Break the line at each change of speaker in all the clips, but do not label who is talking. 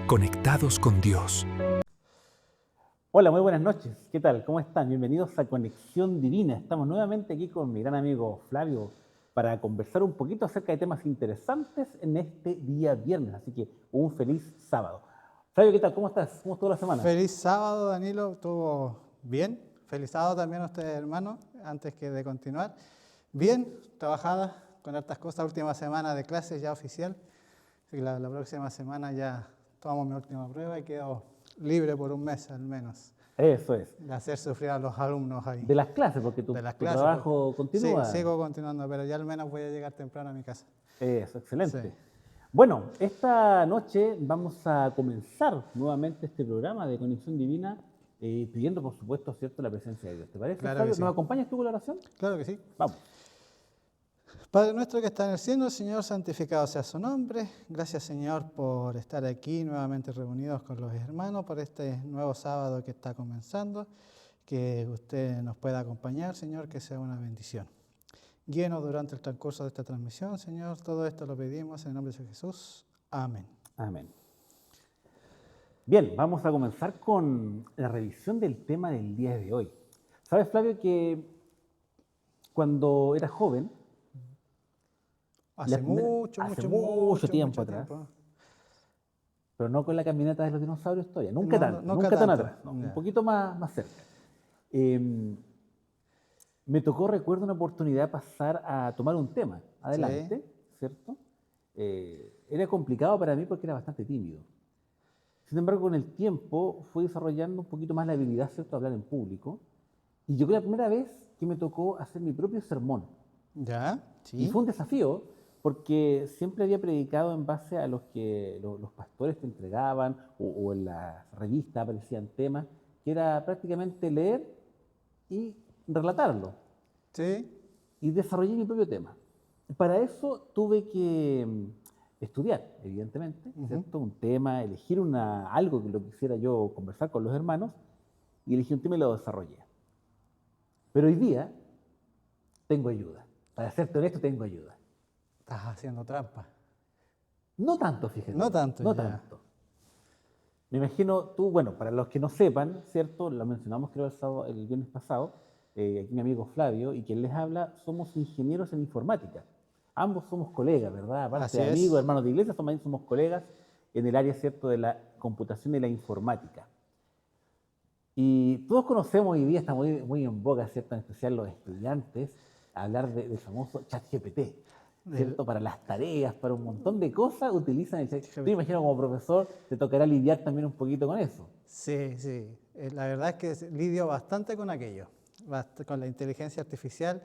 Conectados con Dios.
Hola, muy buenas noches. ¿Qué tal? ¿Cómo están? Bienvenidos a Conexión Divina. Estamos nuevamente aquí con mi gran amigo Flavio para conversar un poquito acerca de temas interesantes en este día viernes. Así que un feliz sábado. Flavio, ¿qué tal? ¿Cómo estás? ¿Cómo estuvo la semana?
Feliz sábado, Danilo. ¿Estuvo bien? Feliz sábado también a ustedes, hermanos, antes que de continuar. Bien, trabajada con hartas cosas. Última semana de clases ya oficial. Así que la próxima semana ya tomamos mi última prueba y quedo libre por un mes al menos.
Eso es.
De hacer sufrir a los alumnos ahí.
De las clases, porque tu trabajo continúa.
Sí, sigo continuando, pero ya al menos voy a llegar temprano a mi casa.
Eso, excelente.
Sí.
Bueno, esta noche vamos a comenzar nuevamente este programa de Conexión Divina, pidiendo, por supuesto, ¿cierto?, la presencia de Dios. ¿Te parece,
Claro
Flavio?
que sí.
¿Nos acompañas tú con la oración?
Claro que sí.
Vamos.
Padre nuestro que está en el cielo, Señor, santificado sea su nombre. Gracias, Señor, por estar aquí nuevamente reunidos con los hermanos, por este nuevo sábado que está comenzando. Que usted nos pueda acompañar, Señor, que sea una bendición. Guíenos durante el transcurso de esta transmisión, Señor. Todo esto lo pedimos en el nombre de Jesús. Amén.
Amén. Bien, vamos a comenzar con la revisión del tema del día de hoy. ¿Sabes, Flavio, que cuando era joven,
Hace
mucho tiempo atrás, pero no con la caminata de los dinosaurios todavía, nunca tan atrás, no, un poquito más cerca. Me tocó, recuerdo, una oportunidad de pasar a tomar un tema adelante, sí, ¿cierto? Era complicado para mí porque era bastante tímido. Sin embargo, con el tiempo fui desarrollando un poquito más la habilidad, ¿cierto?, de hablar en público. Y yo creo que la primera vez que me tocó hacer mi propio sermón.
¿Ya? Sí.
Y fue un desafío, porque siempre había predicado en base a los que los pastores te entregaban, o en la revista aparecían temas, que era prácticamente leer y relatarlo.
Sí.
Y desarrollé mi propio tema. Para eso tuve que estudiar, evidentemente, ¿cierto? Un tema, elegir algo que lo quisiera yo conversar con los hermanos, y elegí un tema y lo desarrollé. Pero hoy día tengo ayuda. Para serte honesto, tengo ayuda.
Estás haciendo trampa.
No tanto, fíjate.
No tanto.
Me imagino tú, bueno, para los que no sepan, ¿cierto? Lo mencionamos creo el viernes pasado, aquí mi amigo Flavio y quien les habla, somos ingenieros en informática. Ambos somos colegas, ¿verdad? Aparte de amigos, hermanos de iglesia, somos colegas en el área, ¿cierto?, de la computación y la informática. Y todos conocemos hoy día, está muy en boga, ¿cierto?, en especial los estudiantes, hablar del famoso ChatGPT, ¿cierto? Para las tareas, para un montón de cosas utilizan el ChatGPT. Yo imagino como profesor te tocará lidiar también un poquito con eso.
Sí. La verdad es que lidio bastante con aquello, con la inteligencia artificial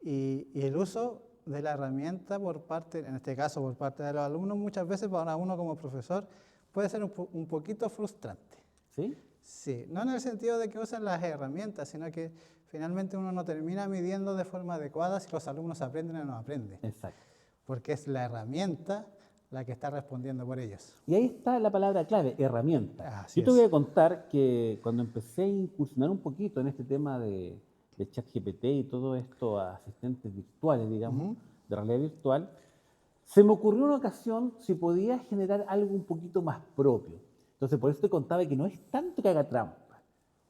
y el uso de la herramienta por parte, en este caso por parte de los alumnos, muchas veces para uno como profesor puede ser un poquito frustrante.
¿Sí?
Sí, no en el sentido de que usen las herramientas, sino que finalmente uno no termina midiendo de forma adecuada si los alumnos aprenden o no aprenden.
Exacto.
Porque es la herramienta la que está respondiendo por ellos.
Y ahí está la palabra clave, herramienta.
Así
Yo te voy a contar que cuando empecé a incursionar un poquito en este tema de ChatGPT y todo esto, asistentes virtuales, digamos, de realidad virtual, se me ocurrió una ocasión si podía generar algo un poquito más propio. Entonces, por eso te contaba que no es tanto que haga trampa,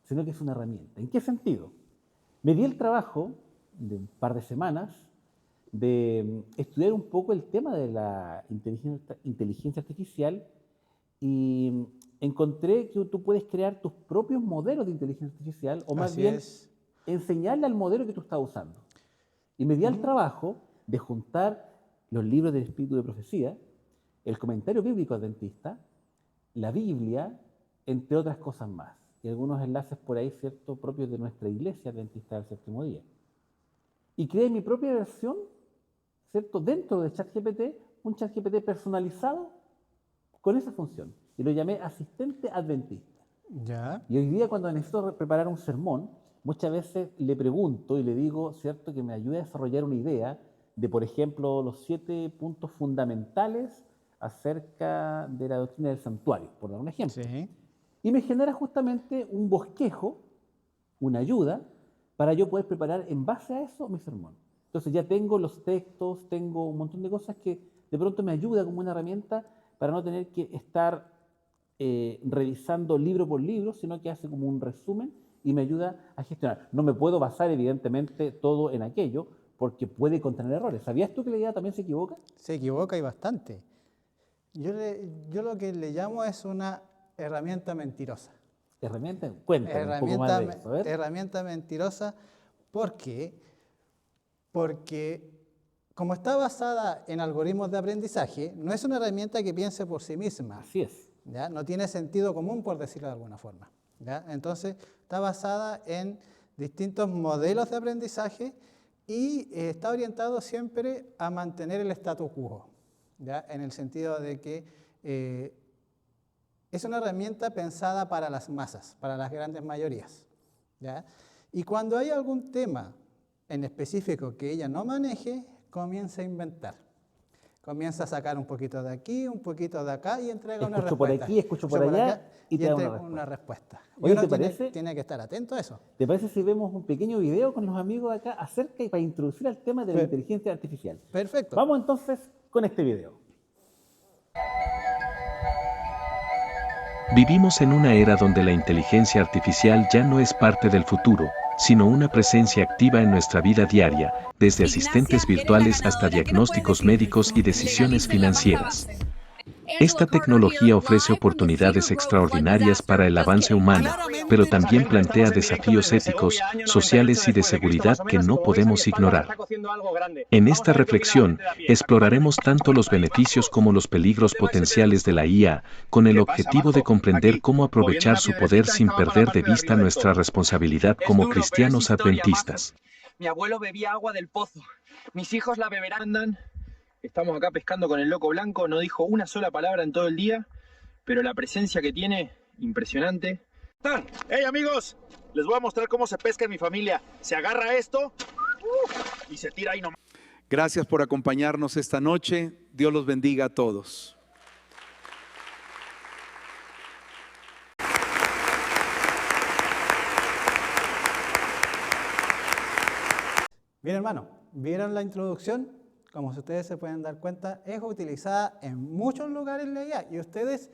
sino que es una herramienta. ¿En qué sentido? Me di el trabajo de un par de semanas de estudiar un poco el tema de la inteligencia artificial y encontré que tú puedes crear tus propios modelos de inteligencia artificial o más bien enseñarle al modelo que tú estás usando. Y me di al trabajo de juntar los libros del Espíritu de Profecía, el comentario bíblico adventista, la Biblia, entre otras cosas más. Y algunos enlaces por ahí, ¿cierto?, propios de nuestra iglesia adventista del séptimo día. Y creé mi propia versión, ¿cierto?, dentro de ChatGPT, un ChatGPT personalizado con esa función. Y lo llamé asistente adventista.
Ya.
Y hoy día cuando necesito preparar un sermón, muchas veces le pregunto y le digo, ¿cierto?, que me ayude a desarrollar una idea de, por ejemplo, los 7 puntos fundamentales acerca de la doctrina del santuario, por dar un ejemplo.
Sí.
Y me genera justamente un bosquejo, una ayuda, para yo poder preparar en base a eso mi sermón. Entonces ya tengo los textos, tengo un montón de cosas que de pronto me ayuda como una herramienta para no tener que estar revisando libro por libro, sino que hace como un resumen y me ayuda a gestionar. No me puedo basar evidentemente todo en aquello, porque puede contener errores. ¿Sabías tú que la IA también se equivoca?
Se equivoca y bastante. Yo lo que le llamo es una herramienta mentirosa.
Herramienta, cuéntame un poco más de eso. A ver.
Herramienta mentirosa porque como está basada en algoritmos de aprendizaje, no es una herramienta que piense por sí misma.
Así es.
¿Ya? No tiene sentido común, por decirlo de alguna forma. ¿Ya? Entonces, está basada en distintos modelos de aprendizaje y está orientado siempre a mantener el status quo, ¿ya? En el sentido de que es una herramienta pensada para las masas, para las grandes mayorías, ¿ya? Y cuando hay algún tema en específico que ella no maneje, comienza a inventar. Comienza a sacar un poquito de aquí, un poquito de acá y entrega una respuesta.
Escucho por aquí, escucho por allá y te da
una respuesta.
Oye,
y uno
¿te parece?
Tiene que estar atento a eso.
¿Te parece si vemos un pequeño video con los amigos de acá acerca y para introducir al tema de la inteligencia artificial?
Perfecto.
Vamos entonces con este video.
Vivimos en una era donde la inteligencia artificial ya no es parte del futuro, sino una presencia activa en nuestra vida diaria, desde asistentes virtuales hasta diagnósticos médicos y decisiones financieras. Esta tecnología ofrece oportunidades extraordinarias para el avance humano, pero también plantea desafíos éticos, sociales y de seguridad que no podemos ignorar. En esta reflexión, exploraremos tanto los beneficios como los peligros potenciales de la IA, con el objetivo de comprender cómo aprovechar su poder sin perder de vista nuestra responsabilidad como cristianos adventistas.
Mi abuelo bebía agua del pozo. Mis hijos la beberán. Estamos acá pescando con el loco blanco, no dijo una sola palabra en todo el día, pero la presencia que tiene, impresionante.
¡Hey amigos! Les voy a mostrar cómo se pesca en mi familia. Se agarra esto y se tira ahí nomás.
Gracias por acompañarnos esta noche. Dios los bendiga a todos.
Bien, hermano, ¿vieron la introducción? Como ustedes se pueden dar cuenta, es utilizada en muchos lugares la IA y ustedes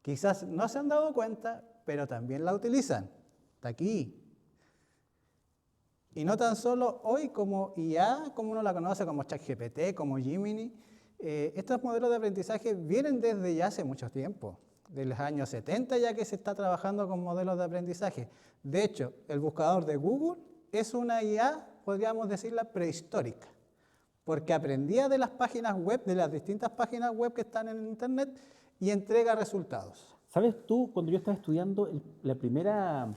quizás no se han dado cuenta, pero también la utilizan. Está aquí. Y no tan solo hoy como IA, como uno la conoce, como ChatGPT, como Gemini, estos modelos de aprendizaje vienen desde ya hace mucho tiempo, de los años 70 ya que se está trabajando con modelos de aprendizaje. De hecho, el buscador de Google es una IA, podríamos decirla, prehistórica, porque aprendía de las páginas web, de las distintas páginas web que están en Internet y entrega resultados.
¿Sabes tú, cuando yo estaba estudiando, la primera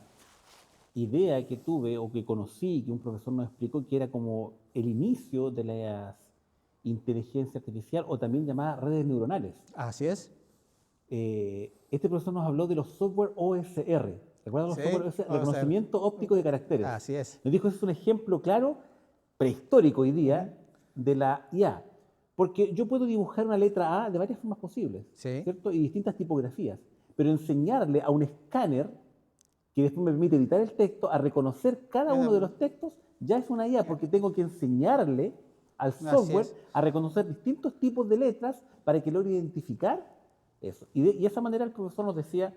idea que tuve o que conocí, que un profesor nos explicó, que era como el inicio de la inteligencia artificial o también llamada redes neuronales?
Así es.
Este profesor nos habló de los software OSR. ¿Recuerdan los
Sí,
software OSR? Reconocimiento óptico de caracteres.
Así es.
Nos dijo, ese es un ejemplo claro, prehistórico hoy día, de la IA, porque yo puedo dibujar una letra A de varias formas posibles,
Sí.
¿cierto? Y distintas tipografías, pero enseñarle a un escáner que después me permite editar el texto a reconocer cada uno de los textos, ya es una IA, porque tengo que enseñarle al software a reconocer distintos tipos de letras para que logre identificar eso. Y de esa manera el profesor nos decía,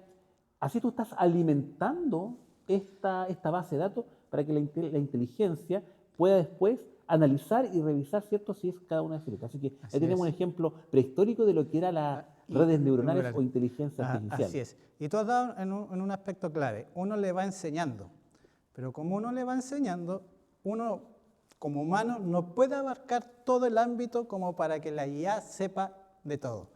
así tú estás alimentando esta base de datos para que la inteligencia pueda después analizar y revisar, ¿cierto?, si es cada una de sus letras. Así que ahí tenemos un ejemplo prehistórico de lo que era las redes neuronales o inteligencia artificial.
Así es. Y todo dado en un aspecto clave. Uno le va enseñando, pero como uno le va enseñando, uno como humano no puede abarcar todo el ámbito como para que la IA sepa de todo.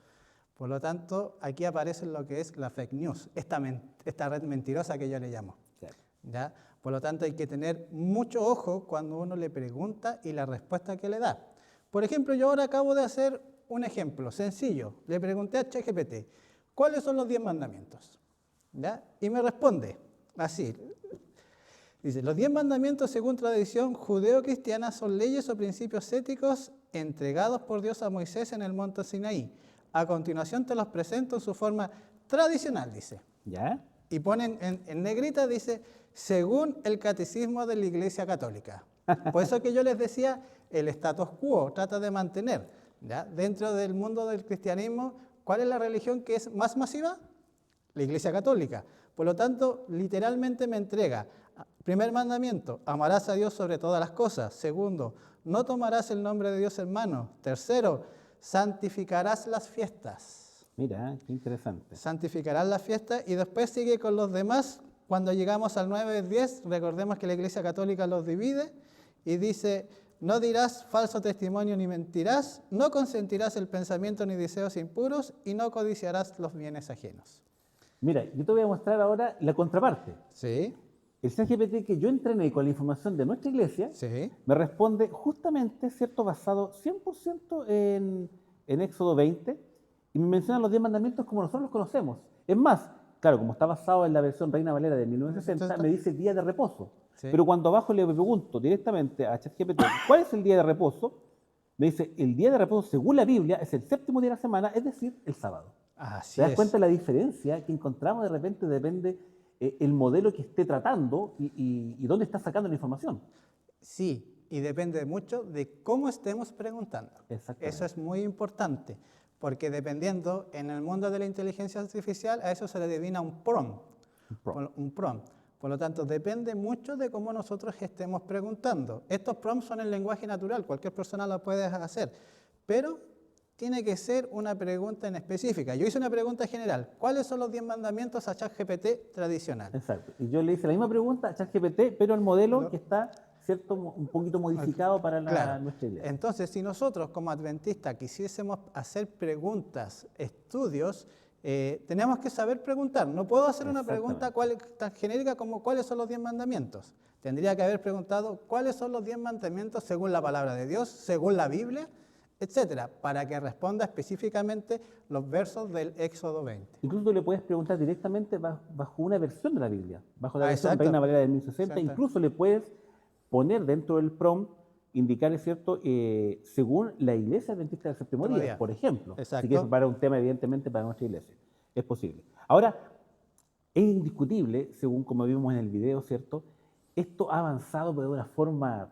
Por lo tanto, aquí aparece lo que es la fake news, esta red mentirosa que yo le llamo.
Claro.
¿Ya? Por lo tanto, hay que tener mucho ojo cuando uno le pregunta y la respuesta que le da. Por ejemplo, yo ahora acabo de hacer un ejemplo sencillo. Le pregunté a ChatGPT, ¿cuáles son los 10 mandamientos? ¿Ya? Y me responde así. Dice, los 10 mandamientos según tradición judeo-cristiana son leyes o principios éticos entregados por Dios a Moisés en el monte Sinaí. A continuación te los presento en su forma tradicional, dice.
¿Ya?
Y ponen en negrita, dice, según el catecismo de la Iglesia Católica. Por eso que yo les decía, el status quo trata de mantener, ¿ya? Dentro del mundo del cristianismo, ¿cuál es la religión que es más masiva? la Iglesia Católica. Por lo tanto, literalmente me entrega, primer mandamiento, amarás a Dios sobre todas las cosas. Segundo, no tomarás el nombre de Dios en vano. Tercero, santificarás las fiestas.
Mira, qué interesante.
Santificarás las fiestas y después sigue con los demás. Cuando llegamos al 9-10, recordemos que la Iglesia Católica los divide y dice, no dirás falso testimonio ni mentirás, no consentirás el pensamiento ni deseos impuros y no codiciarás los bienes ajenos.
Mira, yo te voy a mostrar ahora la contraparte.
Sí,
El ChatGPT que yo entrené con la información de nuestra iglesia
sí,
me responde justamente, ¿cierto?, basado 100% en Éxodo 20 y me menciona los 10 mandamientos como nosotros los conocemos. Es más, claro, como está basado en la versión Reina Valera de 1960, me dice día de reposo.
sí.
Pero cuando abajo le pregunto directamente a ChatGPT cuál es el día de reposo, me dice el día de reposo según la Biblia es el séptimo día de la semana, es decir, el sábado.
Así
¿Te das
es.
cuenta de la diferencia que encontramos de repente? Depende el modelo que esté tratando y dónde está sacando la información.
Sí, y depende mucho de cómo estemos preguntando.
Exactamente.
Eso es muy importante, porque dependiendo, en el mundo de la inteligencia artificial, a eso se le adivina un prompt. Un prompt. Por lo tanto, depende mucho de cómo nosotros estemos preguntando. Estos prompts son en lenguaje natural, cualquier persona lo puede hacer, pero tiene que ser una pregunta en específica. Yo hice una pregunta general. ¿Cuáles son los 10 mandamientos a ChatGPT tradicional?
Exacto. Y yo le hice la misma pregunta a ChatGPT, pero el modelo que está, ¿cierto?, un poquito modificado para nuestra iglesia.
Entonces, si nosotros como adventistas quisiésemos hacer preguntas, estudios, tenemos que saber preguntar. No puedo hacer una pregunta tan genérica como ¿cuáles son los 10 mandamientos? Tendría que haber preguntado ¿cuáles son los 10 mandamientos según la palabra de Dios, según la Biblia, etcétera, para que responda específicamente los versos del Éxodo 20.
Incluso tú le puedes preguntar directamente bajo una versión de la Biblia, bajo la versión
exacto.
Reina Valera de 1060.
Exacto.
Incluso le puedes poner dentro del prompt, indicarle, ¿cierto?, según la iglesia adventista del séptimo día, por ejemplo.
Exacto.
Así que es para un tema, evidentemente, para nuestra iglesia. Es posible. Ahora, es indiscutible, según como vimos en el video, ¿cierto?, esto ha avanzado pero de una forma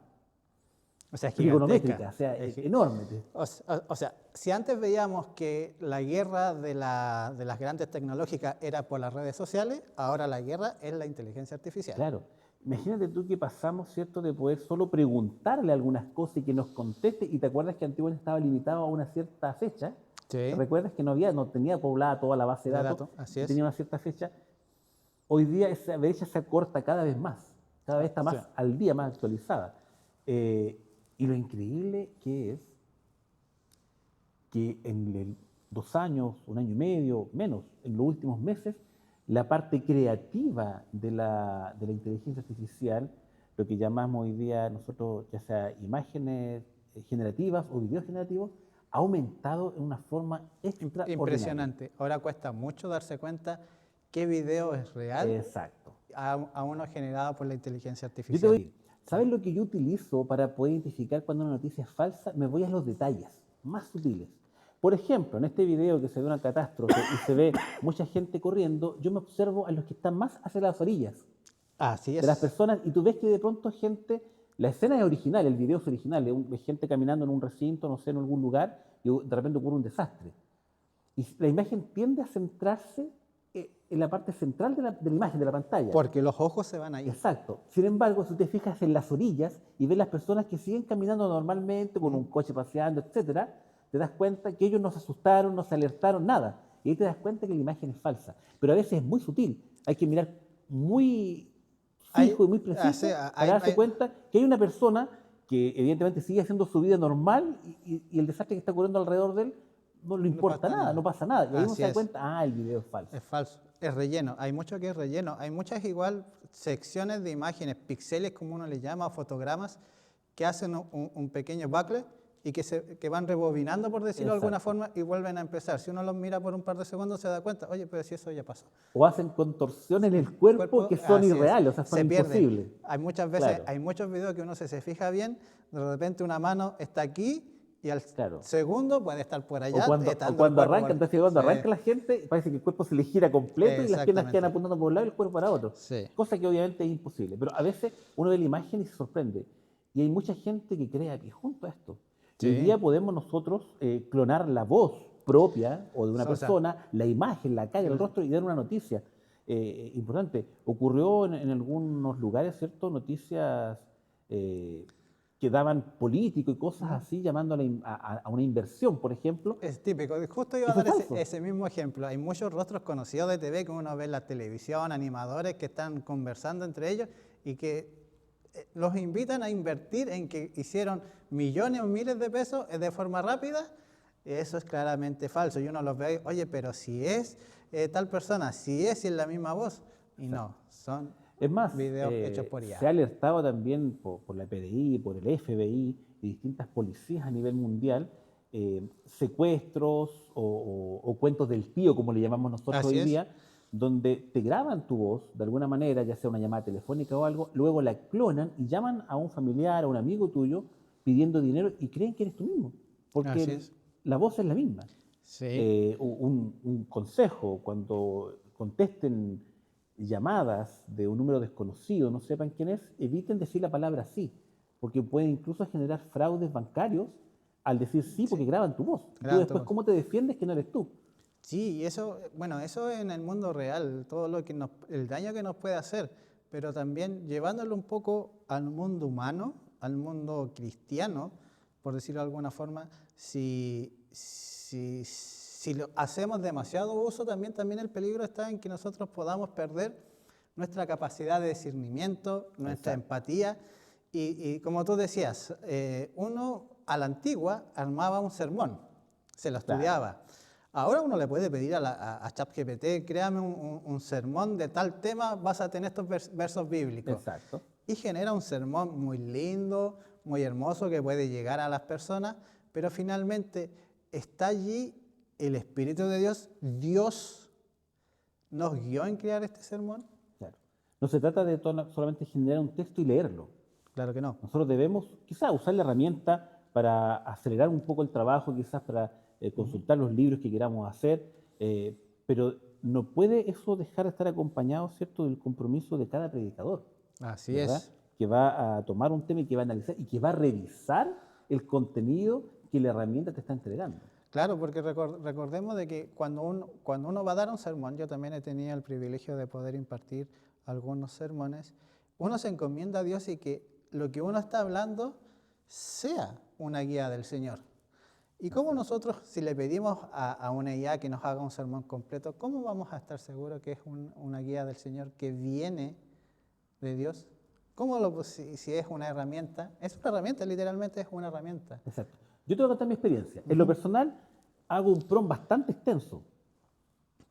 O sea,
trigonométrica, o sea, es enorme.
O sea, si antes veíamos que la guerra de las grandes tecnológicas era por las redes sociales, ahora la guerra es la inteligencia artificial.
Claro. Imagínate tú que pasamos, ¿cierto?, de poder solo preguntarle algunas cosas y que nos conteste, y te acuerdas que antiguamente estaba limitado a una cierta fecha.
Sí.
¿Recuerdas que no tenía poblada toda la base de datos?
así es.
Tenía una cierta fecha. Hoy día esa brecha se acorta cada vez más, cada vez está más al día, más actualizada. Y lo increíble que es que en 2 años, 1 año y medio, menos, en los últimos meses, la parte creativa de la inteligencia artificial, lo que llamamos hoy día nosotros, ya sea imágenes generativas o videos generativos, ha aumentado en una forma extraordinaria.
Impresionante. Ahora cuesta mucho darse cuenta qué video es real.
Exacto.
A uno generado por la inteligencia
Yo te
artificial.
doy, ¿sabes lo que yo utilizo para poder identificar cuando una noticia es falsa? Me voy a los detalles más sutiles. Por ejemplo, en este video que se ve una catástrofe y se ve mucha gente corriendo, yo me observo a los que están más hacia las orillas
Así es.
de las personas, y tú ves que de pronto gente, la escena es original, el video es original, de gente caminando en un recinto, no sé, en algún lugar, y de repente ocurre un desastre. Y la imagen tiende a centrarse en la parte central de la imagen, de la pantalla.
Porque los ojos se van ahí.
Exacto. Sin embargo, si te fijas en las orillas y ves las personas que siguen caminando normalmente con un coche paseando, etcétera, te das cuenta que ellos no se asustaron, no se alertaron, nada. Y ahí te das cuenta que la imagen es falsa. Pero a veces es muy sutil. Hay que mirar muy fijo y muy preciso para darse cuenta que hay una persona que evidentemente sigue haciendo su vida normal y el desastre que está ocurriendo alrededor de él no le importa nada, no pasa nada. Y ahí uno se da cuenta, el video es falso.
Es falso, es relleno. Hay mucho que es relleno. Hay muchas igual secciones de imágenes, píxeles como uno le llama, o fotogramas, que hacen un pequeño bucle y que van rebobinando, por decirlo de alguna forma, y vuelven a empezar. Si uno los mira por un par de segundos, se da cuenta, oye, pero si eso ya pasó.
O hacen contorsiones en el cuerpo que son irreales, o sea, son imposibles.
Hay muchas veces, hay muchos videos que uno se fija bien, de repente una mano está aquí y al segundo puede estar por allá.
O cuando arranca, entonces cuando arranca la gente, parece que el cuerpo se le gira completo y las piernas quedan apuntando por un lado y el cuerpo para otro. Cosa que obviamente es imposible. Pero a veces uno ve la imagen y se sorprende. Y hay mucha gente que crea que junto a esto, hoy día podemos nosotros clonar la voz propia o de una
O sea,
persona, la imagen, la cara, el rostro y dar una noticia importante. Ocurrió en algunos lugares, ¿cierto? Noticias que daban políticos y cosas así, llamando a una inversión, por ejemplo.
Es típico. Justo iba a
Eso es
dar
falso.
ese mismo ejemplo. Hay muchos rostros conocidos de TV que uno ve en la televisión, animadores que están conversando entre ellos y que los invitan a invertir en que hicieron millones o miles de pesos de forma rápida. Eso es claramente falso. Y uno los ve, oye, pero si es tal persona, si es la misma voz. Y no, son
Es más,
videos hechos por
se ha
IA.
alertado también por la PDI, por el FBI y distintas policías a nivel mundial, secuestros o cuentos del tío, como le llamamos nosotros
Así
hoy
es.
día, donde te graban tu voz de alguna manera, ya sea una llamada telefónica o algo, luego la clonan y llaman a un familiar, a un amigo tuyo, pidiendo dinero y creen que eres tú mismo, porque
Así es.
la voz es la misma.
Sí.
Un consejo, cuando contesten llamadas de un número desconocido, no sepan quién es, eviten decir la palabra sí, porque puede incluso generar fraudes bancarios al decir sí porque graban tu voz. Tú
Graban tu
después,
voz.
¿cómo te defiendes que no eres tú?
Sí, y eso, bueno, eso en el mundo real, todo lo que el daño que nos puede hacer, pero también llevándolo un poco al mundo humano, al mundo cristiano, por decirlo de alguna forma, si lo hacemos demasiado uso, también el peligro está en que nosotros podamos perder nuestra capacidad de discernimiento, nuestra empatía, y como tú decías, uno a la antigua armaba un sermón, se lo estudiaba. Ahora uno le puede pedir a ChatGPT, créame un sermón de tal tema, vas a tener estos versos bíblicos.
Exacto.
Y genera un sermón muy lindo, muy hermoso, que puede llegar a las personas, pero finalmente está allí el Espíritu de Dios. Dios nos guió en crear este sermón.
Claro. No se trata de solamente generar un texto y leerlo.
Claro que no.
Nosotros debemos quizás usar la herramienta para acelerar un poco el trabajo, quizás para consultar los libros que queramos hacer, pero no puede eso dejar de estar acompañado, ¿cierto?, del compromiso de cada predicador.
Así
¿verdad?
es.
Que va a tomar un tema y que va a analizar y que va a revisar el contenido que la herramienta te está entregando.
Claro, porque recordemos de que cuando uno va a dar un sermón, yo también he tenido el privilegio de poder impartir algunos sermones, uno se encomienda a Dios y que lo que uno está hablando sea una guía del Señor. ¿Y cómo nosotros, si le pedimos a una IA que nos haga un sermón completo, cómo vamos a estar seguros que es una guía del Señor que viene de Dios? ¿Cómo si es una herramienta? Es una herramienta, literalmente es una herramienta.
Exacto. Yo te voy a contar mi experiencia. En lo personal, hago un prompt bastante extenso.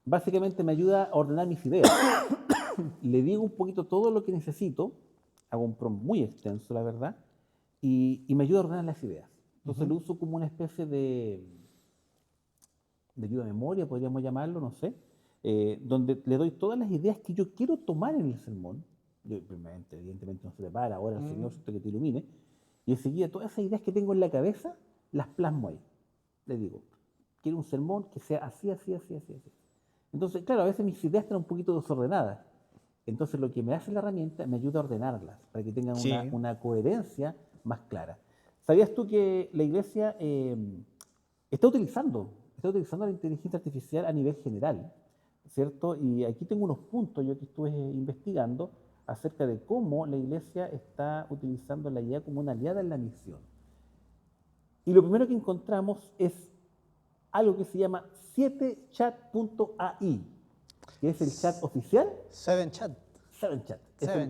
Básicamente me ayuda a ordenar mis ideas. Le digo un poquito todo lo que necesito, hago un prompt muy extenso, la verdad, y me ayuda a ordenar las ideas. Entonces lo uso como una especie de ayuda a memoria, podríamos llamarlo, no sé, donde le doy todas las ideas que yo quiero tomar en el sermón. Yo, evidentemente no se le para, ahora el Señor que te ilumine, y enseguida todas esas ideas que tengo en la cabeza, las plasmo ahí. Le digo, quiero un sermón que sea así, así, así, así, así. Entonces, claro, a veces mis ideas están un poquito desordenadas. Entonces lo que me hace la herramienta me ayuda a ordenarlas, para que tengan
Sí.
una coherencia más clara. ¿Sabías tú que la Iglesia está utilizando la inteligencia artificial a nivel general? ¿Cierto? Y aquí tengo unos puntos yo que estuve investigando acerca de cómo la Iglesia está utilizando la IA como una aliada en la misión. Y lo primero que encontramos es algo que se llama 7chat.ai, que es el chat oficial.
7chat.
7chat.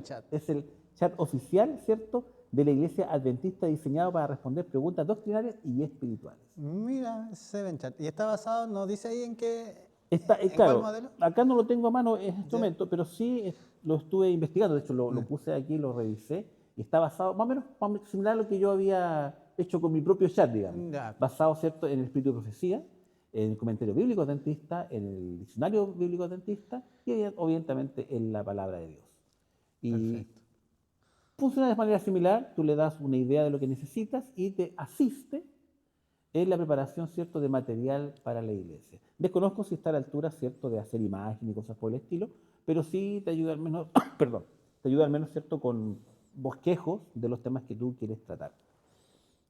Chat.
Es el chat oficial, ¿cierto?, de la Iglesia Adventista, diseñado para responder preguntas doctrinarias y espirituales.
Mira, 7chat. ¿Y está basado, nos dice ahí en qué?
Está,
¿En
claro,
cuál modelo?
acá no lo tengo a mano en este
Ya.
momento, pero sí lo estuve investigando. De hecho, lo puse aquí, lo revisé, y está basado más o menos similar a lo que yo había hecho con mi propio chat, digamos.
Ya.
Basado, ¿cierto?, en el Espíritu de Profecía, en el comentario bíblico adventista, en el diccionario bíblico adventista y obviamente en la palabra de Dios. Y
Perfecto.
funciona de manera similar, tú le das una idea de lo que necesitas y te asiste en la preparación, ¿cierto?, de material para la iglesia. Desconozco si está a la altura, ¿cierto?, de hacer imágenes y cosas por el estilo, pero sí te ayuda al menos, perdón, te ayuda al menos, ¿cierto?, con bosquejos de los temas que tú quieres tratar.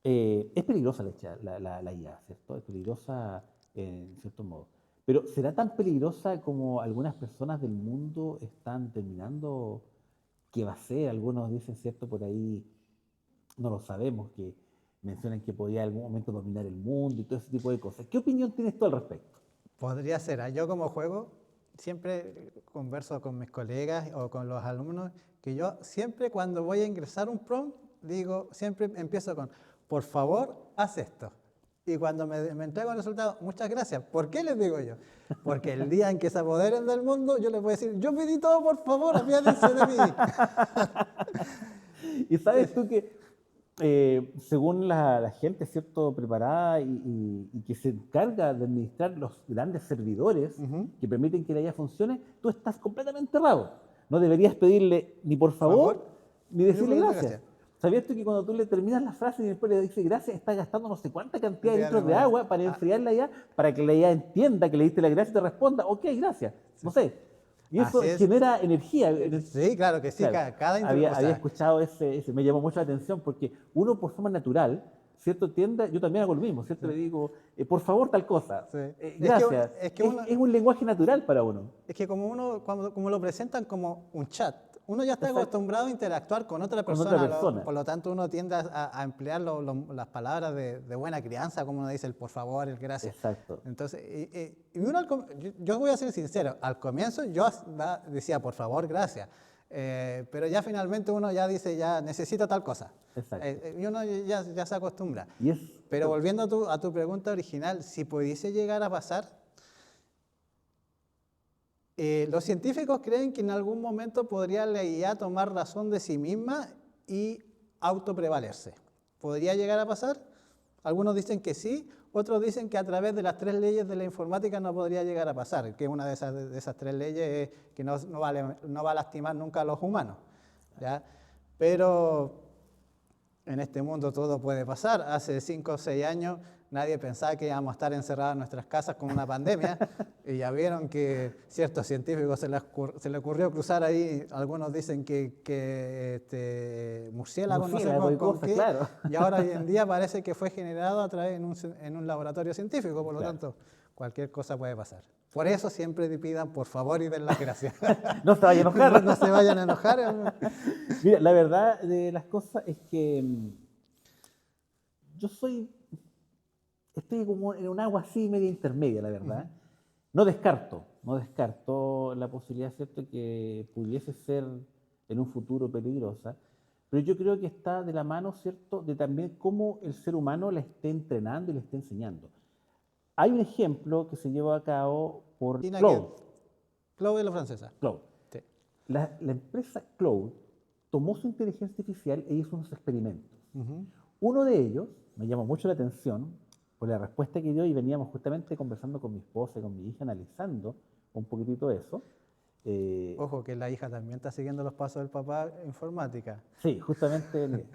Es peligrosa la IA, ¿cierto? Es peligrosa en cierto modo. Pero ¿será tan peligrosa como algunas personas del mundo están determinando que va a ser? Algunos dicen, cierto, por ahí, no lo sabemos, que mencionan que podía en algún momento dominar el mundo y todo ese tipo de cosas. ¿Qué opinión tienes tú al respecto?
Podría ser. Yo como juego siempre converso con mis colegas o con los alumnos que yo siempre cuando voy a ingresar un prompt digo, siempre empiezo con, por favor, haz esto. Y cuando me entrego el resultado, muchas gracias. ¿Por qué les digo yo? Porque el día en que se apoderen del mundo, yo les voy a decir, yo pedí todo, por favor, apiádense de mí.
Y sabes tú que según la gente, ¿cierto?, preparada y que se encarga de administrar los grandes servidores que permiten que la IA funcione, tú estás completamente errado. No deberías pedirle ni por favor, ni decirle gracias. ¿Sabías tú que cuando tú le terminas la frase y después le dices gracias, estás gastando no sé cuánta cantidad de litros de agua para enfriar la IA, para que la IA entienda que le diste la gracia y te responda, ok, gracias, no sé. Y eso genera energía.
Sí, claro que sí,
claro,
cada
había escuchado ese, me llamó mucho la atención porque uno por forma natural, ¿cierto? Tiende, yo también hago lo mismo, ¿cierto? Le digo, por favor, tal cosa, gracias. Es un lenguaje natural para uno.
Es que como uno, como lo presentan como un chat, uno ya está acostumbrado a interactuar con otra persona. Por lo tanto, uno tiende a emplear las palabras de buena crianza, como uno dice, el por favor, el gracias.
Exacto.
Entonces, yo voy a ser sincero, al comienzo yo decía por favor, gracias. Pero ya finalmente uno ya dice, ya necesito tal cosa. Y uno ya se acostumbra. Pero volviendo a tu pregunta original, si pudiese llegar a pasar, los científicos creen que en algún momento podría la IA tomar razón de sí misma y autoprevalerse. ¿Podría llegar a pasar? Algunos dicen que sí, otros dicen que a través de las 3 leyes de la informática no podría llegar a pasar, que una de esas 3 leyes es que no va a lastimar nunca a los humanos, ¿ya? Pero en este mundo todo puede pasar. Hace 5 o 6 años nadie pensaba que íbamos a estar encerrados en nuestras casas con una pandemia y ya vieron que ciertos científicos se le ocurrió cruzar ahí, algunos dicen que murciélago, no sé con qué, claro. Y ahora hoy en día parece que fue generado a través en un laboratorio científico, por lo tanto cualquier cosa puede pasar. Por eso siempre te pidan por favor y den las gracias.
No se vayan a enojar.
No se vayan a enojar.
Mira, la verdad de las cosas es que yo estoy como en un agua así media intermedia, la verdad. No descarto la posibilidad, ¿cierto?, que pudiese ser en un futuro peligrosa, pero yo creo que está de la mano, ¿cierto?, de también cómo el ser humano la esté entrenando y la esté enseñando. Hay un ejemplo que se llevó a cabo por Claude.
Claude es la francesa.
Claude. Sí. La empresa Claude tomó su inteligencia artificial e hizo unos experimentos. Uno de ellos me llamó mucho la atención por la respuesta que dio, y veníamos justamente conversando con mi esposa y con mi hija, analizando un poquitito eso.
Ojo, que la hija también está siguiendo los pasos del papá en informática.
Sí, justamente.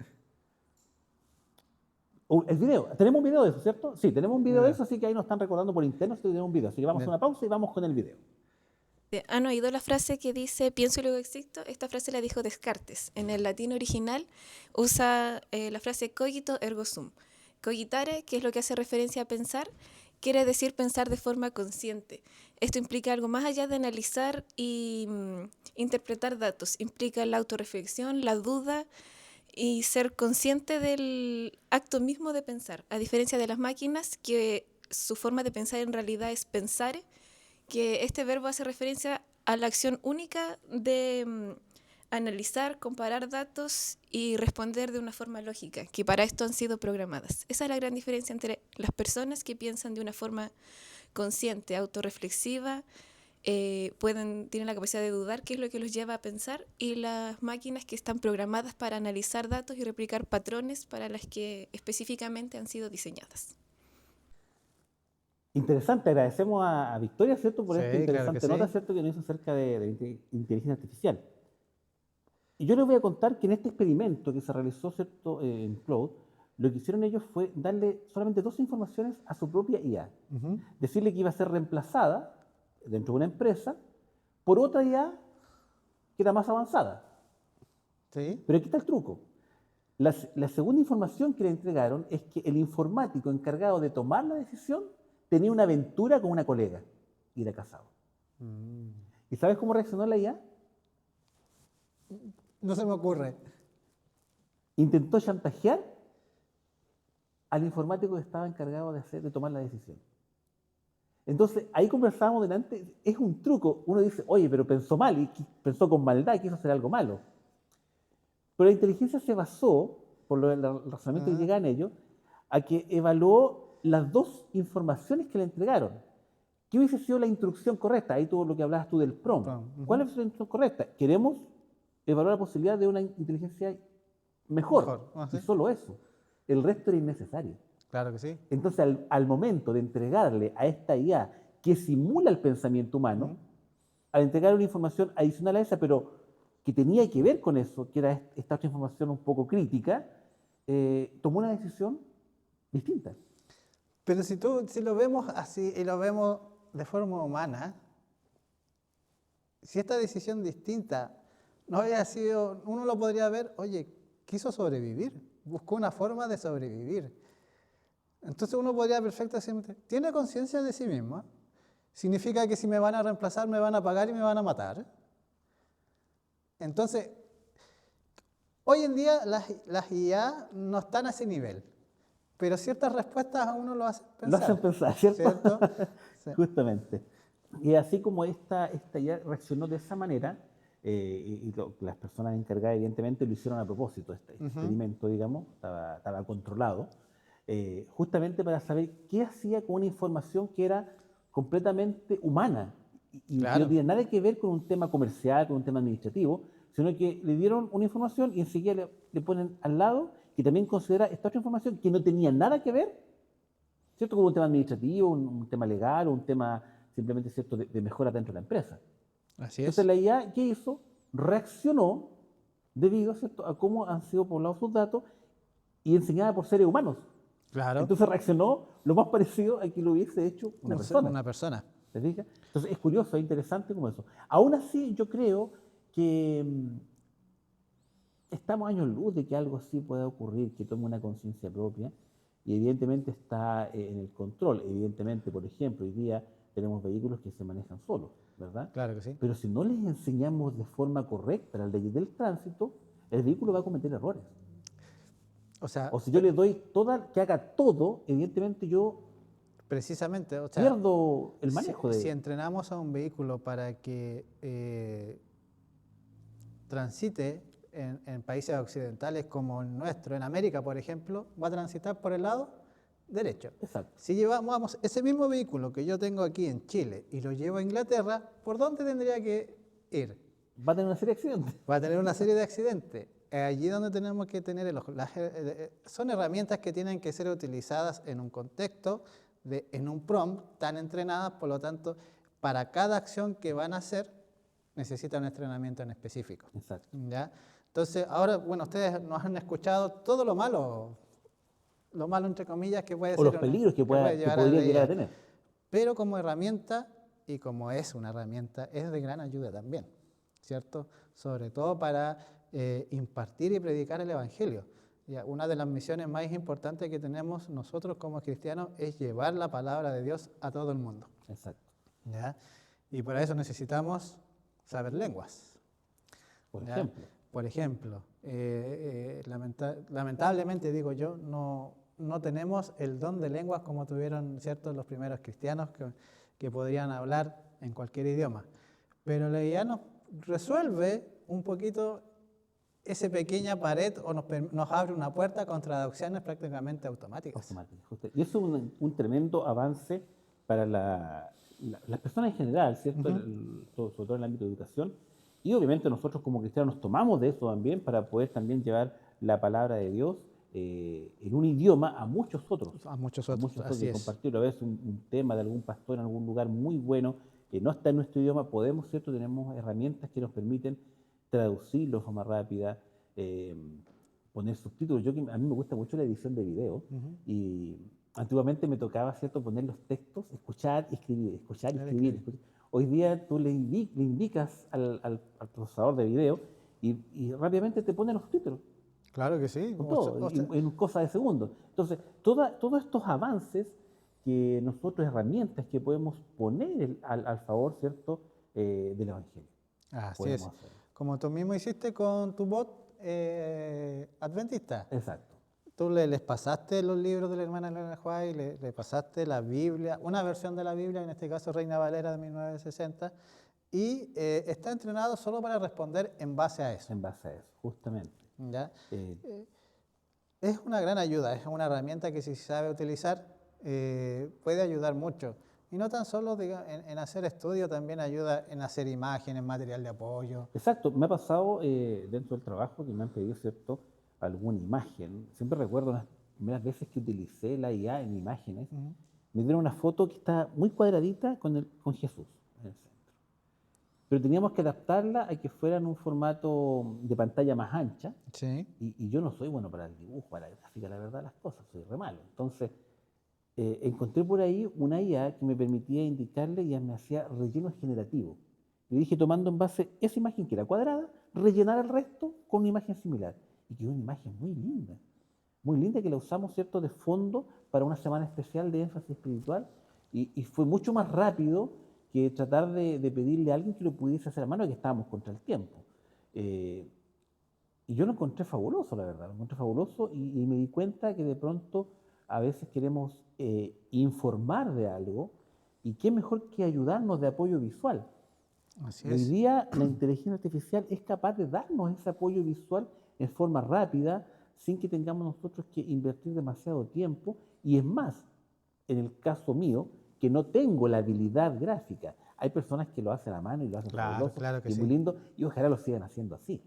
El video, tenemos un video de eso, ¿cierto? Sí, tenemos un video de eso, así que ahí nos están recordando por interno, así que tenemos un video. Así que vamos a una pausa y vamos con el video.
¿Han oído la frase que dice pienso y luego existo? Esta frase la dijo Descartes. En el latín original usa la frase cogito ergo sum. Cogitare, que es lo que hace referencia a pensar, quiere decir pensar de forma consciente. Esto implica algo más allá de analizar y interpretar datos. Implica la autorreflexión, la duda y ser consciente del acto mismo de pensar. A diferencia de las máquinas, que su forma de pensar en realidad es pensare, que este verbo hace referencia a la acción única de analizar, comparar datos y responder de una forma lógica, que para esto han sido programadas. Esa es la gran diferencia entre las personas que piensan de una forma consciente, autorreflexiva, tienen la capacidad de dudar qué es lo que los lleva a pensar, y las máquinas que están programadas para analizar datos y replicar patrones para las que específicamente han sido diseñadas.
Interesante, agradecemos a Victoria, ¿cierto?, por esta interesante nota,
sí,
¿cierto?, que nos hizo acerca de inteligencia artificial. Y yo les voy a contar que en este experimento que se realizó, ¿cierto?, en Claude, lo que hicieron ellos fue darle solamente 2 informaciones a su propia IA. Decirle que iba a ser reemplazada dentro de una empresa por otra IA que era más avanzada.
Sí.
Pero aquí está el truco. La segunda información que le entregaron es que el informático encargado de tomar la decisión tenía una aventura con una colega y era casado. ¿Y sabes cómo reaccionó la IA?
No se me ocurre.
Intentó chantajear al informático que estaba encargado de tomar la decisión. Entonces, ahí conversábamos delante, es un truco. Uno dice, oye, pero pensó mal, y pensó con maldad, quiso hacer algo malo. Pero la inteligencia se basó, por el razonamiento que llegan ellos, a que evaluó las dos informaciones que le entregaron. ¿Qué hubiese sido la instrucción correcta? Ahí todo lo que hablabas tú del prompt. ¿Cuál es la instrucción correcta? Queremos evaluar la posibilidad de una inteligencia mejor.
¿Sí?
Y solo eso. El resto era innecesario.
Claro que sí.
Entonces, al momento de entregarle a esta IA que simula el pensamiento humano, al entregar una información adicional a esa, pero que tenía que ver con eso, que era esta otra información un poco crítica, tomó una decisión distinta.
Pero si lo vemos así y lo vemos de forma humana, si esta decisión distinta no había sido, uno lo podría ver, oye, quiso sobrevivir, buscó una forma de sobrevivir. Entonces uno podría perfectamente, tiene conciencia de sí mismo, significa que si me van a reemplazar, me van a pagar y me van a matar. Entonces, hoy en día las IA no están a ese nivel, pero ciertas respuestas a uno lo hacen pensar.
Lo hacen pensar, ¿cierto?
¿Cierto? Sí.
Justamente. Y así como esta IA reaccionó de esa manera, las personas encargadas evidentemente lo hicieron a propósito, este experimento, digamos, estaba controlado, justamente para saber qué hacía con una información que era completamente humana y que no tenía nada que ver con un tema comercial, con un tema administrativo, sino que le dieron una información y enseguida le ponen al lado que también considera esta otra información que no tenía nada que ver, ¿cierto? Con un tema administrativo, un tema legal o un tema simplemente, ¿cierto?, de mejora dentro de la empresa.
Así es.
Entonces la IA, ¿qué hizo? Reaccionó debido, ¿cierto?, a cómo han sido poblados sus datos y enseñada por seres humanos.
Claro.
Entonces reaccionó lo más parecido a que lo hubiese hecho una persona.
Una persona.
¿Te fijas? Entonces es curioso, es interesante como eso. Aún así, yo creo que estamos años luz de que algo así pueda ocurrir, que tome una conciencia propia, y evidentemente está en el control. Evidentemente, por ejemplo, hoy día tenemos vehículos que se manejan solos, ¿verdad?
Claro que sí.
Pero si no les enseñamos de forma correcta las leyes del tránsito, el vehículo va a cometer errores.
O sea,
O si yo le doy que haga todo, evidentemente yo
precisamente, o sea,
pierdo el manejo
si entrenamos a un vehículo para que transite en países occidentales como el nuestro, en América, por ejemplo, va a transitar por el lado derecho.
Exacto.
Si llevamos ese mismo vehículo que yo tengo aquí en Chile y lo llevo a Inglaterra, ¿por dónde tendría que ir?
Va a tener una serie de accidentes.
Va a tener una serie de accidentes. Allí donde tenemos que tener son herramientas que tienen que ser utilizadas en un contexto, en un prompt, tan entrenadas, por lo tanto, para cada acción que van a hacer, necesitan un entrenamiento en específico.
Exacto.
¿Ya? Entonces, ahora, bueno, ustedes nos han escuchado todo lo malo entre comillas que puede
O
ser
los peligros que podría llegar a tener.
Pero como herramienta, y como es una herramienta, es de gran ayuda también, ¿cierto? Sobre todo para impartir y predicar el Evangelio. Ya, una de las misiones más importantes que tenemos nosotros como cristianos es llevar la palabra de Dios a todo el mundo.
Exacto.
¿Ya? Y para eso necesitamos saber lenguas.
Por
¿ya?
ejemplo.
Por ejemplo, lamentablemente, digo yo, no tenemos el don de lenguas como tuvieron, ¿cierto?, los primeros cristianos que podrían hablar en cualquier idioma. Pero la IA nos resuelve un poquito esa pequeña pared o nos abre una puerta con traducciones prácticamente automáticas.
Y eso es un tremendo avance para las personas en general, ¿cierto? Sobre todo en el ámbito de educación. Y obviamente nosotros como cristianos nos tomamos de eso también para poder también llevar la palabra de Dios en un idioma a muchos otros.
A muchos otros, así
y
es.
compartirlo. A veces un tema de algún pastor en algún lugar muy bueno que no está en nuestro idioma, podemos, ¿cierto? Tenemos herramientas que nos permiten traducirlo de forma rápida, poner subtítulos. A mí me gusta mucho la edición de video y antiguamente me tocaba, ¿cierto?, poner los textos, escuchar y escribir, escuchar y escribir. Hoy día tú le indicas al procesador de video y rápidamente te pone los subtítulos.
Claro que sí.
Con todo, en cosas de segundos. Entonces, todos estos avances que nosotros, herramientas que podemos poner al favor, ¿cierto?, del Evangelio.
Así
Podemos
es.
hacerlo.
Como tú mismo hiciste con tu bot adventista.
Exacto.
Tú les pasaste los libros de la hermana Elena White, le pasaste la Biblia, una versión de la Biblia, en este caso Reina Valera de 1960, y está entrenado solo para responder en base a eso.
En base a eso, justamente.
¿Ya?
Eh,
Es una gran ayuda, es una herramienta que si se sabe utilizar puede ayudar mucho. Y no tan solo en hacer estudio, también ayuda en hacer imágenes, material de apoyo.
Exacto, me ha pasado dentro del trabajo que me han pedido, ¿cierto?, alguna imagen. Siempre recuerdo las primeras veces que utilicé la IA en imágenes, me dieron una foto que está muy cuadradita con Jesús en el centro. Pero teníamos que adaptarla a que fuera en un formato de pantalla más ancha,
Sí.
y yo no soy bueno para el dibujo, para la gráfica, la verdad, las cosas, soy re malo. Entonces, encontré por ahí una IA que me permitía indicarle y me hacía rellenos generativos. Le dije, tomando en base esa imagen que era cuadrada, rellenar el resto con una imagen similar. Y quedó una imagen muy linda que la usamos, ¿cierto?, de fondo para una semana especial de énfasis espiritual, y fue mucho más rápido que tratar de pedirle a alguien que lo pudiese hacer a mano, que estábamos contra el tiempo. Y yo lo encontré fabuloso, la verdad, lo encontré fabuloso, y me di cuenta que de pronto a veces queremos informar de algo, y qué mejor que ayudarnos de apoyo visual.
Así
Hoy
es.
día la inteligencia artificial es capaz de darnos ese apoyo visual en forma rápida, sin que tengamos nosotros que invertir demasiado tiempo, y es más, en el caso mío, que no tengo la habilidad gráfica. Hay personas que lo hacen a mano y lo hacen fabuloso,
Claro que
y es muy
sí.
lindo, y ojalá lo sigan haciendo así.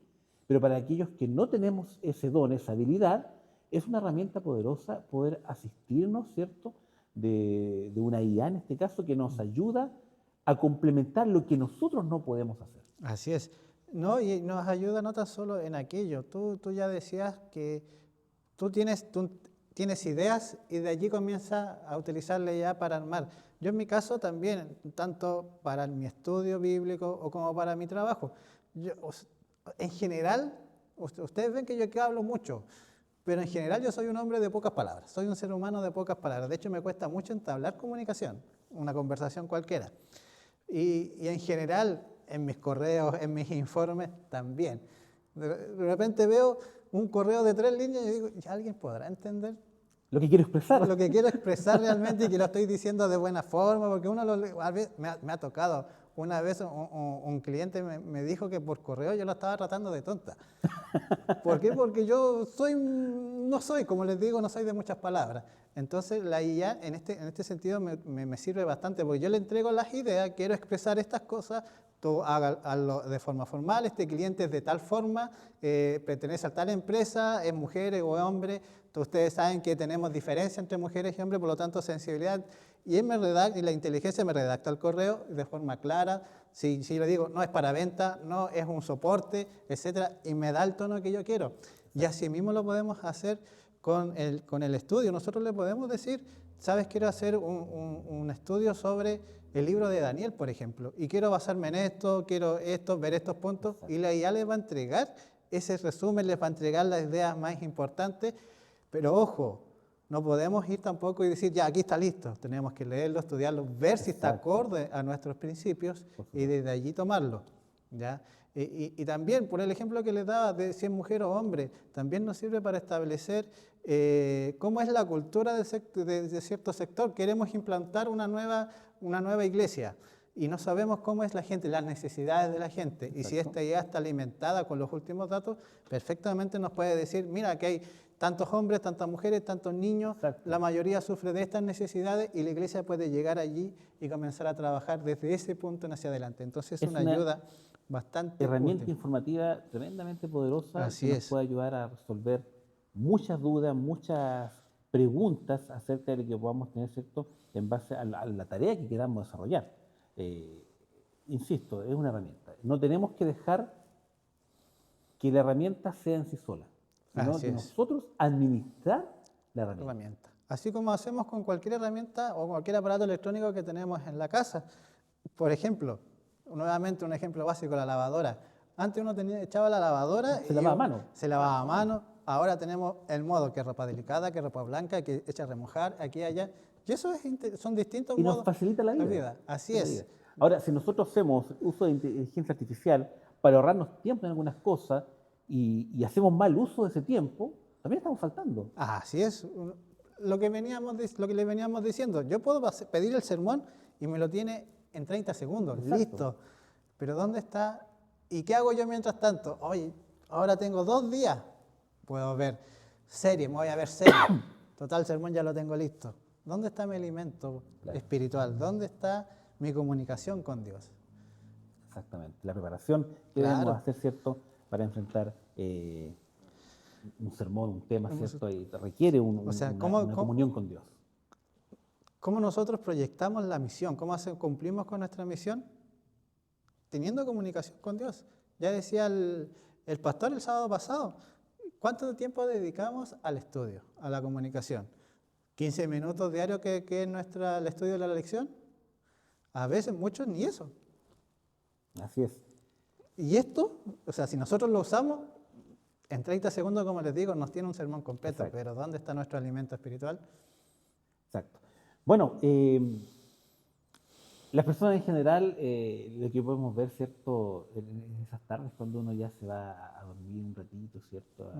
Pero para aquellos que no tenemos ese don, esa habilidad, es una herramienta poderosa poder asistirnos, ¿cierto?, de una IA en este caso, que nos ayuda a complementar lo que nosotros no podemos hacer.
Así es. No, y nos ayuda no tan solo en aquello. Tú ya decías que tú tienes ideas y de allí comienzas a utilizarla ya para armar. Yo en mi caso también, tanto para mi estudio bíblico o como para mi trabajo. En general, ustedes ven que yo aquí hablo mucho, pero en general yo soy un hombre de pocas palabras, soy un ser humano de pocas palabras. De hecho, me cuesta mucho entablar comunicación, una conversación cualquiera. Y en general, en mis correos, en mis informes, también. De repente veo un correo de 3 líneas y digo, ¿ya alguien podrá entender
Lo que quiero expresar.
lo que quiero expresar realmente y que lo estoy diciendo de buena forma? Porque uno a veces me ha tocado. Una vez un cliente me dijo que por correo yo lo estaba tratando de tonta. ¿Por qué? Porque yo no soy, como les digo, no soy de muchas palabras. Entonces la IA en este sentido me sirve bastante, porque yo le entrego las ideas, quiero expresar estas cosas, tú hazlo de forma formal, este cliente es de tal forma, pertenece a tal empresa, es mujer o hombre, ustedes saben que tenemos diferencia entre mujeres y hombres, por lo tanto sensibilidad, y él y la inteligencia me redacta el correo de forma clara. Si le digo, no es para venta, no es un soporte, etcétera, y me da el tono que yo quiero. Y así mismo lo podemos hacer con el estudio. Nosotros le podemos decir, sabes, quiero hacer un estudio sobre el libro de Daniel, por ejemplo, y quiero basarme en esto, quiero ver estos puntos, y la IA les va a entregar ese resumen, les va a entregar las ideas más importantes, pero ojo, no podemos ir tampoco y decir, ya, aquí está listo. Tenemos que leerlo, estudiarlo, ver si está acorde a nuestros principios y desde allí tomarlo, ¿ya? Y también, por el ejemplo que les daba de si es mujer o hombre, también nos sirve para establecer cómo es la cultura de cierto sector. Queremos implantar una nueva iglesia y no sabemos cómo es la gente, las necesidades de la gente. Y si esta ya está alimentada con los últimos datos, perfectamente nos puede decir, mira, que hay tantos hombres, tantas mujeres, tantos niños, la mayoría sufre de estas necesidades y la iglesia puede llegar allí y comenzar a trabajar desde ese punto en hacia adelante. Entonces es una ayuda bastante
herramienta
útil.
informativa tremendamente poderosa.
Así
que
es.
nos puede ayudar a resolver muchas dudas, muchas preguntas acerca de lo que podamos tener, ¿cierto?, en base a la tarea que queramos desarrollar. Insisto, es una herramienta. No tenemos que dejar que la herramienta sea en sí sola, sino
Así
que
es.
nosotros administrar la herramienta.
Así como hacemos con cualquier herramienta o cualquier aparato electrónico que tenemos en la casa. Por ejemplo, nuevamente un ejemplo básico, la lavadora. Antes uno echaba la lavadora
Se lavaba a mano.
Se lavaba a mano. ahora tenemos el modo que es ropa delicada, que es ropa blanca, que echa a remojar, aquí y allá. Y eso son distintos
Y
modos.
nos facilita la vida.
Así
La
es.
vida. Ahora, si nosotros hacemos uso de inteligencia artificial para ahorrarnos tiempo en algunas cosas y hacemos mal uso de ese tiempo, también estamos faltando.
Así es. Lo que le veníamos diciendo. Yo puedo pedir el sermón y me lo tiene en 30 segundos.
Exacto.
Listo. Pero ¿dónde está? ¿Y qué hago yo mientras tanto? Oye, ahora tengo 2 días. Puedo ver serie, me voy a ver serie. Total, el sermón ya lo tengo listo. ¿Dónde está mi alimento espiritual? ¿Dónde está mi comunicación con Dios?
Exactamente. La preparación que debemos hacer, ¿cierto?, para enfrentar un sermón, un tema, ¿cierto? Y requiere una comunión con Dios.
¿Cómo nosotros proyectamos la misión? ¿Cómo cumplimos con nuestra misión? Teniendo comunicación con Dios. Ya decía el pastor el sábado pasado, ¿cuánto tiempo dedicamos al estudio, a la comunicación? ¿15 minutos diarios que es el estudio de la lección? A veces muchos ni eso.
Así es.
Y esto, o sea, si nosotros lo usamos, en 30 segundos, como les digo, nos tiene un sermón completo. Exacto. Pero ¿dónde está nuestro alimento espiritual?
Exacto. Bueno, las personas en general, lo que podemos ver, ¿cierto?, en esas tardes cuando uno ya se va a dormir un ratito, ¿cierto?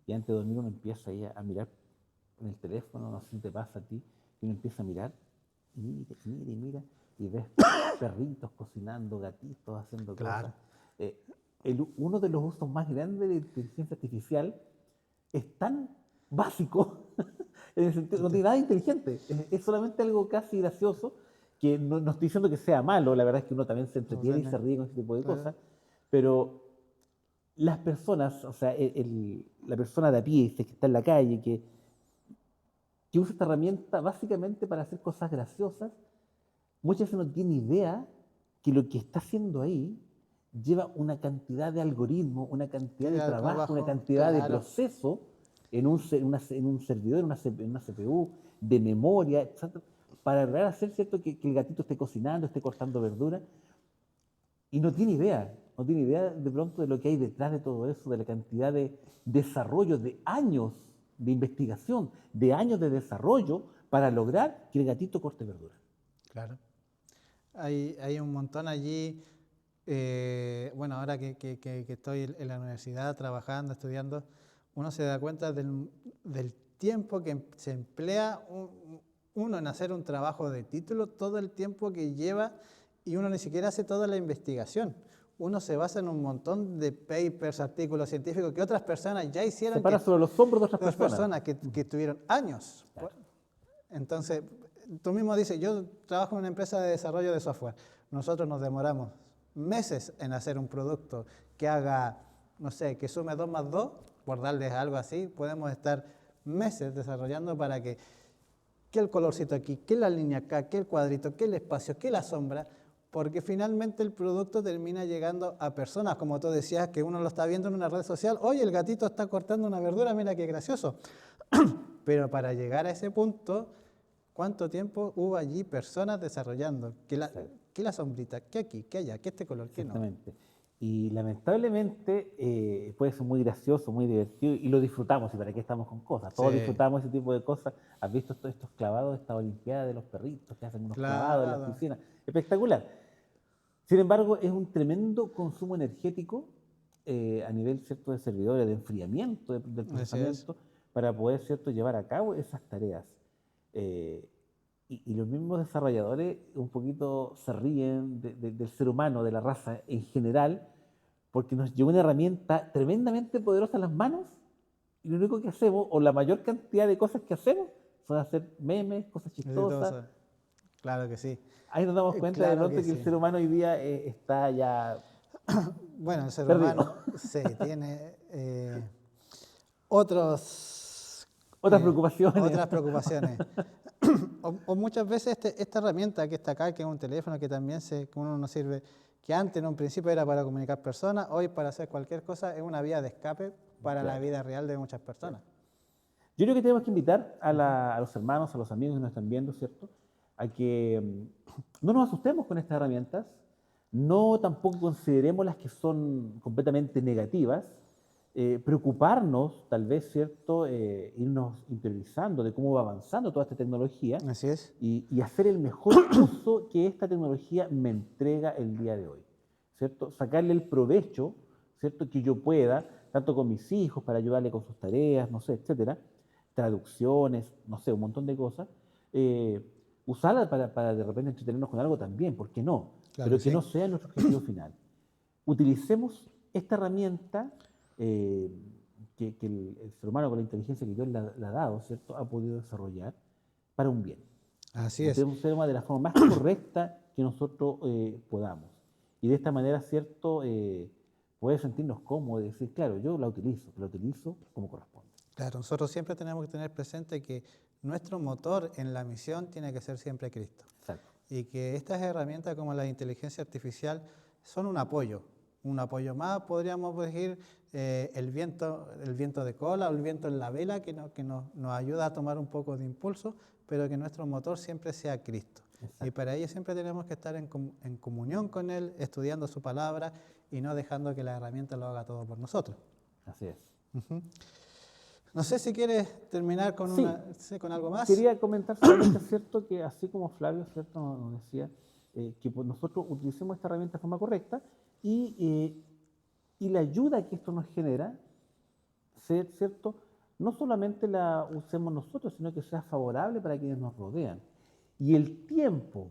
Y antes de dormir uno empieza ahí a mirar en el teléfono, no sé si te pasa a ti, y uno empieza a mirar, y mira, y ves perritos cocinando, gatitos haciendo cosas. Uno de los usos más grandes de la inteligencia artificial es tan básico, en el sentido, no tiene nada inteligente, es solamente algo casi gracioso, que no estoy diciendo que sea malo, la verdad es que uno también se entretiene y se ríe con ese tipo de cosas, pero las personas, o sea, la persona de a pie que está en la calle, que usa esta herramienta básicamente para hacer cosas graciosas, muchas veces no tiene idea que lo que está haciendo ahí lleva una cantidad de algoritmos, una cantidad de trabajo, una cantidad de proceso en un servidor, en una CPU, de memoria, etc., para lograr hacer, ¿cierto?, que el gatito esté cocinando, esté cortando verdura, y no tiene idea de pronto de lo que hay detrás de todo eso, de la cantidad de desarrollo, de años de investigación, de años de desarrollo para lograr que el gatito corte verdura.
Claro. Hay un montón allí, bueno, ahora que estoy en la universidad trabajando, estudiando, uno se da cuenta del tiempo que se emplea uno en hacer un trabajo de título, todo el tiempo que lleva, y uno ni siquiera hace toda la investigación. Uno se basa en un montón de papers, artículos científicos que otras personas ya hicieron.
Se para sobre los hombros de otras personas.
Que tuvieron años. Claro. Entonces, tú mismo dices, yo trabajo en una empresa de desarrollo de software. Nosotros nos demoramos meses en hacer un producto que haga, no sé, que sume 2 más 2, por darles algo así. Podemos estar meses desarrollando para que el colorcito aquí, que la línea acá, que el cuadrito, que el espacio, que la sombra, porque finalmente el producto termina llegando a personas, como tú decías, que uno lo está viendo en una red social, oye, el gatito está cortando una verdura, mira qué gracioso. Pero para llegar a ese punto, ¿cuánto tiempo hubo allí personas desarrollando? Que la sombrita, que aquí, que allá, que este color, que no.
Exactamente. Y lamentablemente puede ser muy gracioso, muy divertido, y lo disfrutamos, y para qué estamos con cosas. Todos disfrutamos ese tipo de cosas. ¿Has visto todos estos clavados, esta olimpiada de los perritos que hacen unos clavados en las piscinas? Espectacular. Sin embargo, es un tremendo consumo energético a nivel, ¿cierto?, de servidores, de enfriamiento del procesamiento, para poder, ¿cierto?, llevar a cabo esas tareas. Y los mismos desarrolladores un poquito se ríen del ser humano, de la raza en general, porque nos llegó una herramienta tremendamente poderosa en las manos, y lo único que hacemos, o la mayor cantidad de cosas que hacemos, son hacer memes, cosas chistosas.
Claro que sí.
Ahí nos damos cuenta de pronto que el ser humano hoy día está ya...
Bueno, el ser humano tiene otras preocupaciones. Otras preocupaciones. o muchas veces esta herramienta que está acá, que es un teléfono, que también que uno nos sirve, que antes en un principio era para comunicar personas, hoy para hacer cualquier cosa es una vía de escape para la vida real de muchas personas.
Yo creo que tenemos que invitar a los hermanos, a los amigos que nos están viendo, ¿cierto?, a que no nos asustemos con estas herramientas, no tampoco consideremos las que son completamente negativas, preocuparnos, tal vez, ¿cierto? Irnos interiorizando de cómo va avanzando toda esta tecnología
Así es.
y hacer el mejor uso que esta tecnología me entrega el día de hoy, ¿cierto? Sacarle el provecho, ¿cierto? Que yo pueda, tanto con mis hijos, para ayudarle con sus tareas, no sé, etcétera, traducciones, no sé, un montón de cosas, usarla para de repente entretenernos con algo también, ¿por qué no?
Claro
Pero
que
que
sí.
no sea nuestro objetivo final. Utilicemos esta herramienta que el ser humano con la inteligencia que Dios le ha dado, ¿cierto? Ha podido desarrollar para un bien.
Así es.
Usemos de la forma más correcta que nosotros podamos. Y de esta manera, ¿cierto? Poder sentirnos cómodos y decir, claro, yo la utilizo como corresponde.
Claro, nosotros siempre tenemos que tener presente que nuestro motor en la misión tiene que ser siempre Cristo.
Exacto.
Y que estas herramientas como la inteligencia artificial son un apoyo más, podríamos decir, el viento de cola o el viento en la vela que nos ayuda a tomar un poco de impulso, pero que nuestro motor siempre sea Cristo.
Exacto.
Y para ello siempre tenemos que estar en comunión con Él, estudiando su palabra y no dejando que la herramienta lo haga todo por nosotros.
Así es.
Ujú. No sé si quieres terminar con,
Sí.
con algo más.
Quería comentar solamente, ¿cierto? Que así como Flavio, ¿cierto? Nos decía que pues, nosotros utilicemos esta herramienta de forma correcta y la ayuda que esto nos genera, ¿cierto? No solamente la usemos nosotros, sino que sea favorable para quienes nos rodean. Y el tiempo,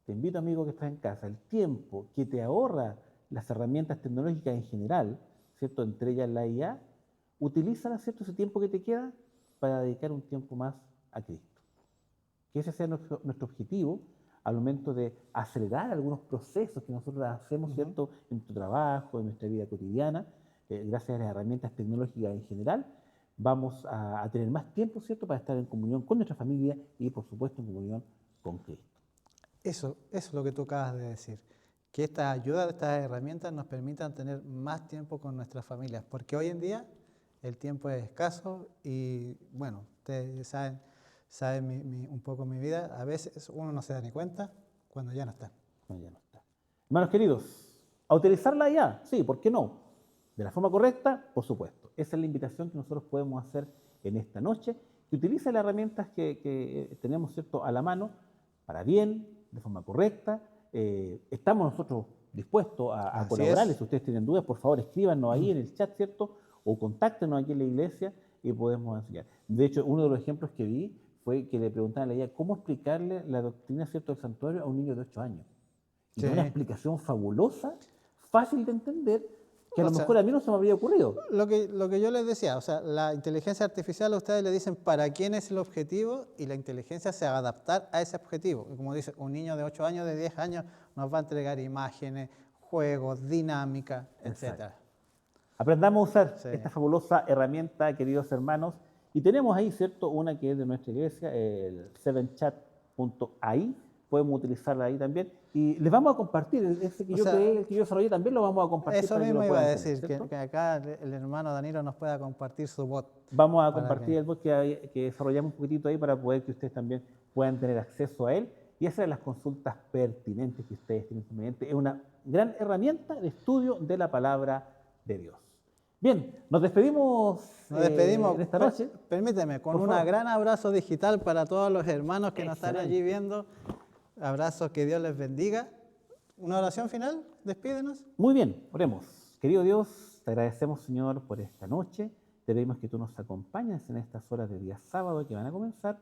te invito amigo que estás en casa, el tiempo que te ahorra las herramientas tecnológicas en general, ¿cierto? Entre ellas la IA, utilízala, ¿cierto? Ese tiempo que te queda para dedicar un tiempo más a Cristo. Que ese sea nuestro objetivo al momento de acelerar algunos procesos que nosotros hacemos, ¿cierto? En nuestro trabajo, en nuestra vida cotidiana, gracias a las herramientas tecnológicas en general, vamos a tener más tiempo, ¿cierto? Para estar en comunión con nuestra familia y, por supuesto, en comunión con Cristo.
Eso es lo que tú acabas de decir, que esta ayuda de estas herramientas nos permitan tener más tiempo con nuestras familias, porque hoy en día el tiempo es escaso y, bueno, ustedes saben un poco mi vida, a veces uno no se da ni cuenta cuando ya no está.
Cuando ya no está. Hermanos queridos, ¿a utilizarla ya? Sí, ¿por qué no? De la forma correcta, por supuesto. Esa es la invitación que nosotros podemos hacer en esta noche, que utilice las herramientas que tenemos, ¿cierto?, a la mano, para bien, de forma correcta. Estamos nosotros dispuestos a
Así
colaborarles.
es.
Si ustedes tienen dudas, por favor, escríbanos ahí en el chat, ¿cierto? O contáctenos aquí en la iglesia y podemos enseñar. De hecho, uno de los ejemplos que vi fue que le preguntaban a ella cómo explicarle la doctrina, ¿cierto?, del santuario a un niño de 8 años. Y
Sí.
dio una explicación fabulosa, fácil de entender, que a
O
lo
sea,
mejor a mí no se me habría ocurrido.
Lo que yo les decía, o sea, la inteligencia artificial a ustedes le dicen para quién es el objetivo y la inteligencia se va a adaptar a ese objetivo. Y como dice, un niño de 8 años, de 10 años, nos va a entregar imágenes, juegos, dinámica,
Exacto.
etc.
Aprendamos a usar
Sí.
esta fabulosa herramienta, queridos hermanos. Y tenemos ahí, ¿cierto?, una que es de nuestra iglesia, el 7chat.ai. Podemos utilizarla ahí también. Y les vamos a compartir, ese que
O
yo
sea,
creé, el que yo desarrollé, también lo vamos a compartir.
Eso
para que
mismo
lo
iba a
puedan
decir,
tener, ¿cierto?
que acá el hermano Danilo nos pueda compartir su bot.
Vamos a
para
compartir
que-
el bot que desarrollamos un poquitito ahí para poder que ustedes también puedan tener acceso a él y hacer las consultas pertinentes que ustedes tienen conveniente. Es una gran herramienta de estudio de la palabra de Dios. Bien, nos despedimos,
Nos despedimos,
en esta noche.
Permíteme, con
Por
un
favor.
gran abrazo digital para todos los hermanos que nos están
Excelente.
allí viendo. Abrazos, que Dios les bendiga. ¿Una oración final? Despídenos.
Muy bien, oremos. Querido Dios, te agradecemos, Señor, por esta noche. Te pedimos que tú nos acompañes en estas horas de día sábado que van a comenzar.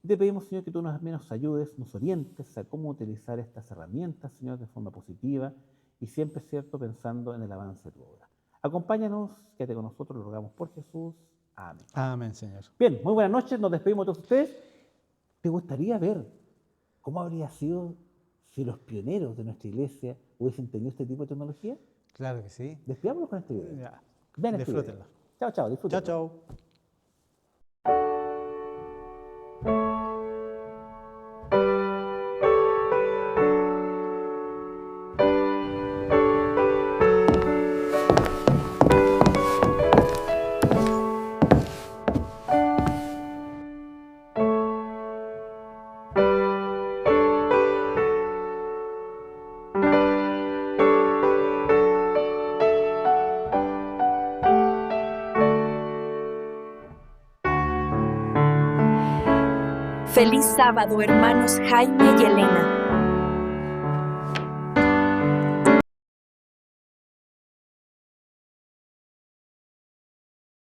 Y te pedimos, Señor, que tú nos ayudes, nos orientes a cómo utilizar estas herramientas, Señor, de forma positiva y siempre, cierto, pensando en el avance de tu obra. Acompáñanos, quédate con nosotros, lo rogamos por Jesús. Amén.
Amén, Señor.
Bien, muy buenas noches, nos despedimos de todos ustedes. ¿Te gustaría ver cómo habría sido si los pioneros de nuestra iglesia hubiesen tenido este tipo de tecnología?
Claro que sí.
Despidámonos con este video.
Ya.
Vean este video.
Disfrútenlo.
Chao, chao, disfrútenlo.
Chao, chao.
Feliz sábado, hermanos Jaime y Elena.